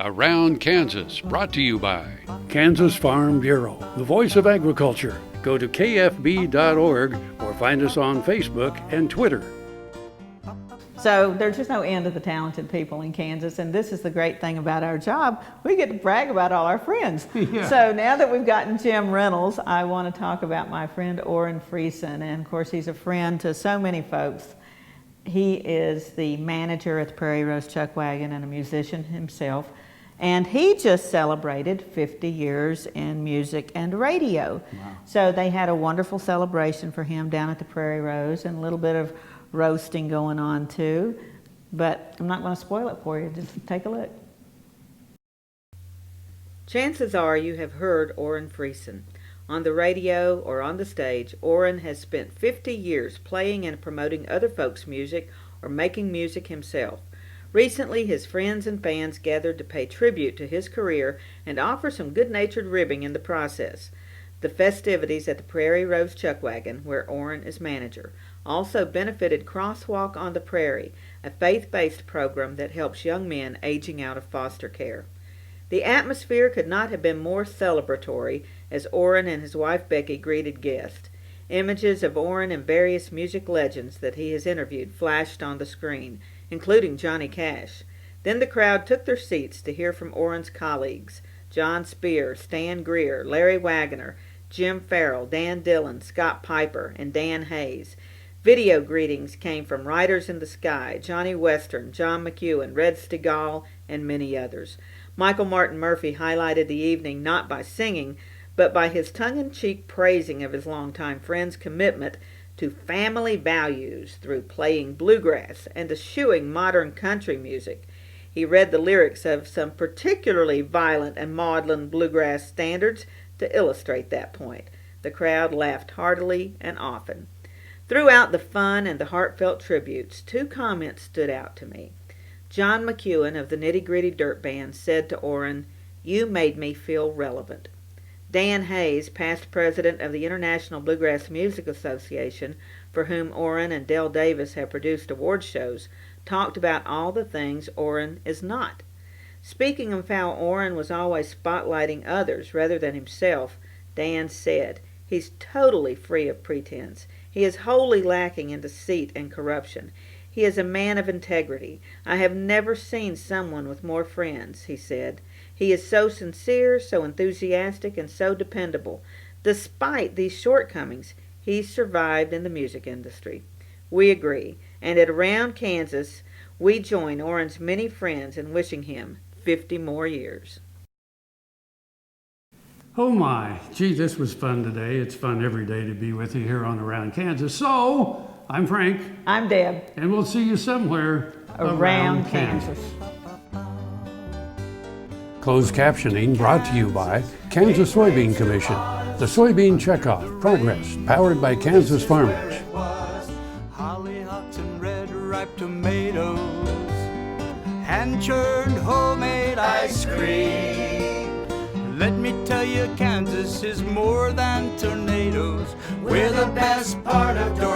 Around Kansas, brought to you by Kansas Farm Bureau, the voice of agriculture. Go to kfb.org or find us on Facebook and Twitter. So there's just no end to the talented people in Kansas, and this is the great thing about our job. We get to brag about all our friends. Yeah. So now that we've gotten Jim Reynolds, I want to talk about my friend Orin Friesen, and of course he's a friend to so many folks. He is the manager at the Prairie Rose Chuck Wagon and a musician himself. And he just celebrated 50 years in music and radio. Wow. So they had a wonderful celebration for him down at the Prairie Rose, and a little bit of roasting going on too. But I'm not going to spoil it for you. Just take a look. Chances are you have heard Orin Friesen. On the radio or on the stage, Orin has spent 50 years playing and promoting other folks' music or making music himself. Recently, his friends and fans gathered to pay tribute to his career and offer some good-natured ribbing in the process. The festivities at the Prairie Rose Chuck Wagon, where Orin is manager, also benefited Crosswalk on the Prairie, a faith-based program that helps young men aging out of foster care. The atmosphere could not have been more celebratory as Orin and his wife Bekki greeted guests. Images of Orin and various music legends that he has interviewed flashed on the screen, including Johnny Cash. Then the crowd took their seats to hear from Orin's colleagues, John Speer, Stan Greer, Larry Waggoner, Jim Farrell, Dan Dillon, Scott Piper, and Dan Hayes. Video greetings came from Riders in the Sky, Johnny Western, John McEwen, Red Stegall, and many others. Michael Martin Murphey highlighted the evening not by singing, but by his tongue-in-cheek praising of his longtime friend's commitment to family values through playing bluegrass and eschewing modern country music. He read the lyrics of some particularly violent and maudlin bluegrass standards to illustrate that point. The crowd laughed heartily and often. Throughout the fun and the heartfelt tributes, two comments stood out to me. John McEwen of the Nitty Gritty Dirt Band said to Orin, "You made me feel relevant." Dan Hayes, past president of the International Bluegrass Music Association, for whom Orin and Del Davis have produced award shows, talked about all the things Orin is not. Speaking of how Orin was always spotlighting others rather than himself, Dan said, "He's totally free of pretense. He is wholly lacking in deceit and corruption. He is a man of integrity. I have never seen someone with more friends," he said. "He is so sincere, so enthusiastic, and so dependable. Despite these shortcomings, he's survived in the music industry." We agree, and at Around Kansas, we join Orin's many friends in wishing him 50 more years. Oh my, gee, this was fun today. It's fun every day to be with you here on Around Kansas. So, I'm Frank. I'm Deb. And we'll see you somewhere around Kansas. Closed captioning brought to you by Kansas Soybean Commission, the Soybean Checkoff Progress, powered by Kansas farmers. Hollyhocks and red ripe tomatoes, hand-churned homemade ice cream. Let me tell you, Kansas is more than tornadoes. We're the best part of